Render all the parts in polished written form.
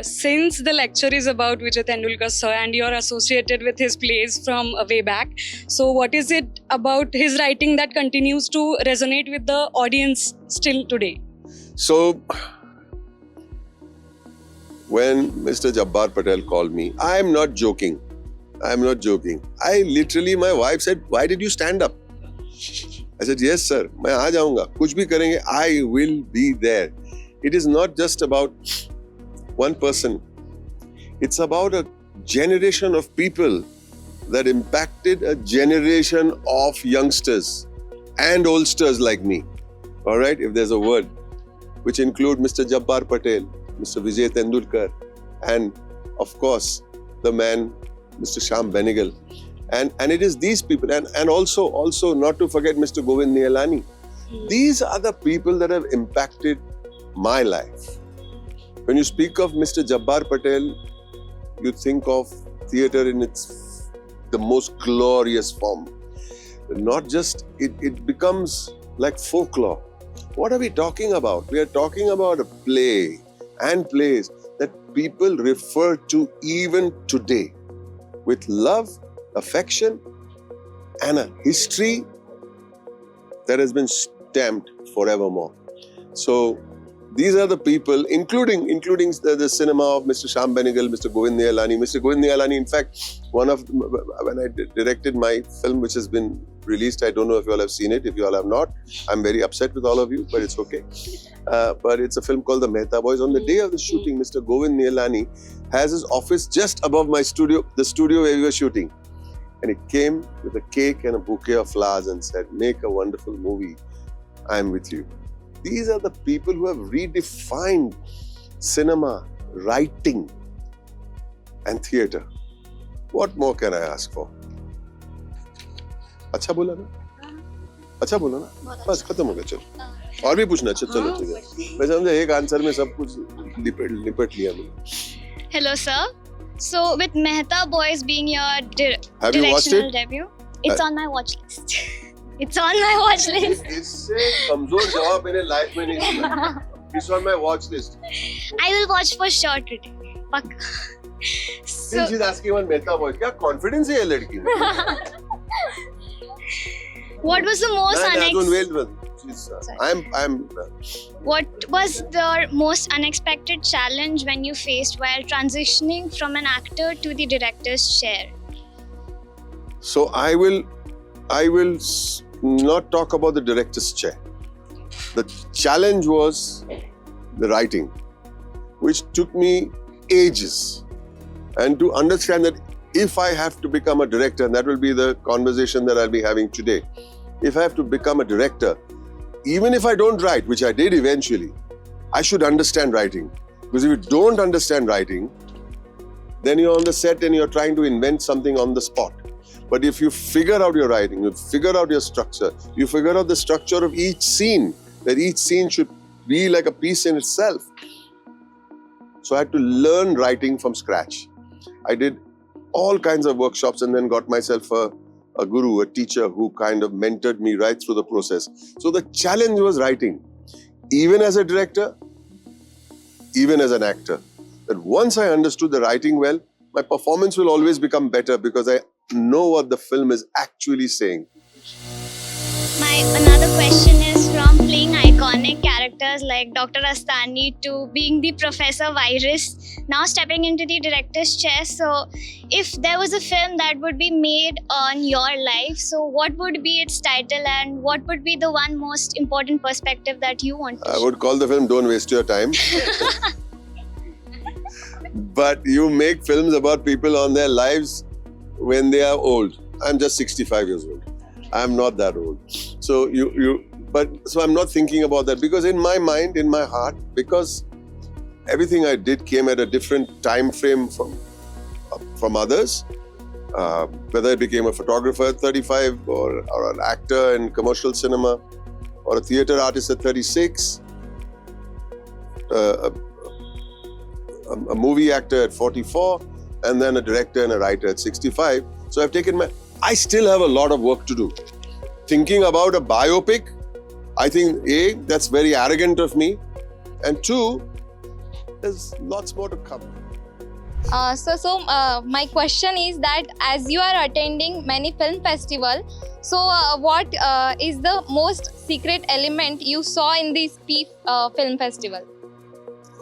since the lecture is about Vijay Tendulkar sir and you're associated with his plays from way back, so what is it about his writing that continues to resonate with the audience still today? So, when Mr. Jabbar Patel called me, I'm not joking. I literally, my wife said, "Why did you stand up?" I said, "Yes, sir. मैं आ जाऊंगा. कुछ भी करेंगे. I will be there." It is not just about one person. It's about a generation of people that impacted a generation of youngsters and oldsters like me. All right, if there's a word, which include Mr. Jabbar Patel, Mr. Vijay Tendulkar, and of course, the man, Mr. Shyam Benegal. And it is these people, and also not to forget Mr. Boman Irani. These are the people that have impacted my life. When you speak of Mr. Jabbar Patel, you think of theatre in the most glorious form. Not just, it becomes like folklore. What are we talking about? We are talking about a play and plays that people refer to even today with love, affection, and a history that has been stamped forevermore. So these are the people, including the cinema of Mr. Shyam Benegal, Mr. Govind Nihalani. Mr. Govind Nihalani, in fact, when I directed my film, which has been released, I don't know if you all have seen it. If you all have not, I'm very upset with all of you, but it's okay. But it's a film called The Mehta Boys. On the day of the shooting, Mr. Govind Nihalani has his office just above my studio, the studio where we were shooting. And he came with a cake and a bouquet of flowers and said, "Make a wonderful movie. I'm with you." These are the people who have redefined cinema, writing, and theatre. What more can I ask for? अच्छा बोला ना? अच्छा बोला ना? बस खत्म हो गया, चलो। और भी पूछना? चलो। मैं समझा एक आंसर में सब कुछ लिपट लिया मैंने। Hello, sir. So, with Mehta Boys being your Have you watched directional it? debut, it's on my watch list. It's on my watch list. इससे कमजोर जवाब मैंने लाइफ में नहीं सुना. It's on my watch list. I will watch for sure today. Pakka. Since she's asking one Mehta Boy, क्या confidence है ये लड़की में? What was the most What was the most unexpected challenge when you faced while transitioning from an actor to the director's chair? So I will not talk about the director's chair. The challenge was the writing, which took me ages. And to understand that if I have to become a director, and that will be the conversation that I'll be having today, if I have to become a director, even if I don't write, which I did eventually, I should understand writing. Because if you don't understand writing, then you're on the set and you're trying to invent something on the spot. But if you figure out your writing, you figure out your structure, you figure out the structure of each scene, that each scene should be like a piece in itself. So I had to learn writing from scratch. I did all kinds of workshops and then got myself a guru, a teacher who kind of mentored me right through the process. So the challenge was writing, even as a director, even as an actor. That once I understood the writing well, my performance will always become better because I know what the film is actually saying. My another question is from playing iconic characters like Dr. Astani to being the Professor Virus, now stepping into the director's chair. So if there was a film that would be made on your life, so what would be its title and what would be the one most important perspective that you want to I would call the film Don't Waste Your Time. But you make films about people on their lives when they are old. I'm just 65 years old. I'm not that old. So so I'm not thinking about that because in my mind, in my heart, because everything I did came at a different time frame from others. Whether I became a photographer at 35 or an actor in commercial cinema or a theatre artist at 36, a movie actor at 44, and then a director and a writer at 65. So I've taken I still have a lot of work to do. Thinking about a biopic, I think A, that's very arrogant of me. And two, there's lots more to come. My question is that as you are attending many film festival, what is the most secret element you saw in this film festival?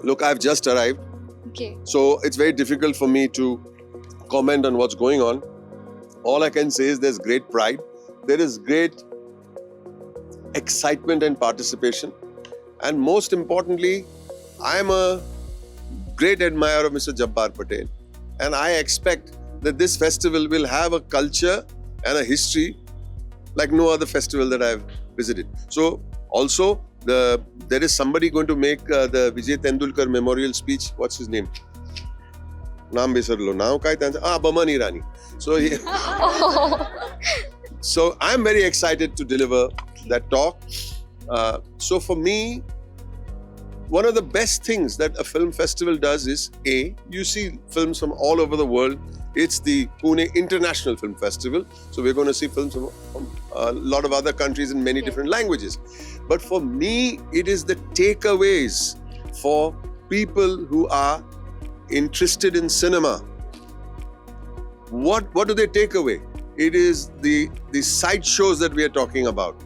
Look, I've just arrived, Okay. so it's very difficult for me to comment on what's going on. All I can say is there's great pride, there is great excitement and participation, and most importantly, I'm a great admirer of Mr. Jabbar Patel, and I expect that this festival will have a culture and a history like no other festival that I've visited. So also there is somebody going to make the Vijay Tendulkar memorial speech. What's his name? Naam besarlo. Now kai tanza. Boman Irani. So so I'm very excited to deliver that talk. So for me, one of the best things that a film festival does is you see films from all over the world. It's the Pune International Film Festival. So we're going to see films from a lot of other countries in many different languages. But for me, it is the takeaways for people who are interested in cinema. What do they take away? It is the side shows that we are talking about.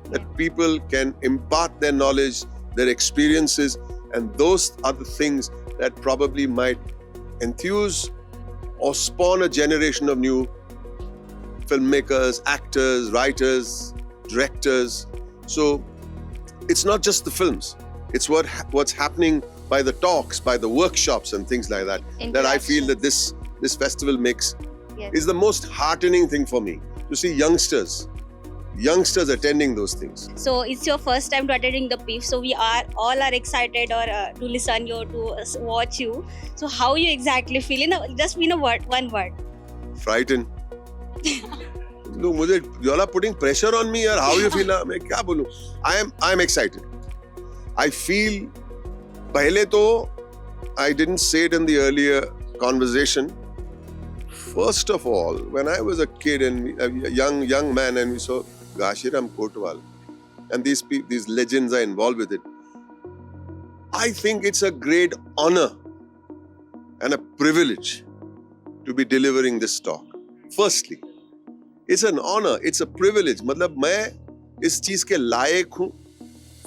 That people can impart their knowledge, their experiences, and those are the things that probably might enthuse or spawn a generation of new filmmakers, actors, writers, directors. So it's not just the films, it's what's happening by the talks, by the workshops and things like that, that I feel that this festival makes is the most heartening thing for me, to see youngsters attending those things. So it's your first time to attending the PIF. So we all are excited or to listen you, to watch you. So how you exactly feel? Just in a word, one word. Frightened. Look, you all are putting pressure on me. How you feel? I am excited. I feel. Pehle to, I didn't say it in the earlier conversation. First of all, when I was a kid and a young man, and we saw Gashiram Kotwal, and these legends are involved with it, I think it's a great honor and a privilege to be delivering this talk. Firstly, it's an honor, it's a privilege. Matlab, main is cheez ke layak hu.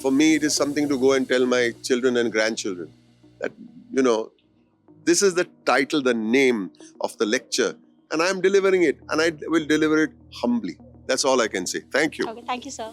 For me, it is something to go and tell my children and grandchildren that, this is the title, the name of the lecture, and I am delivering it, and I will deliver it humbly. That's all I can say. Thank you. Okay, thank you, sir.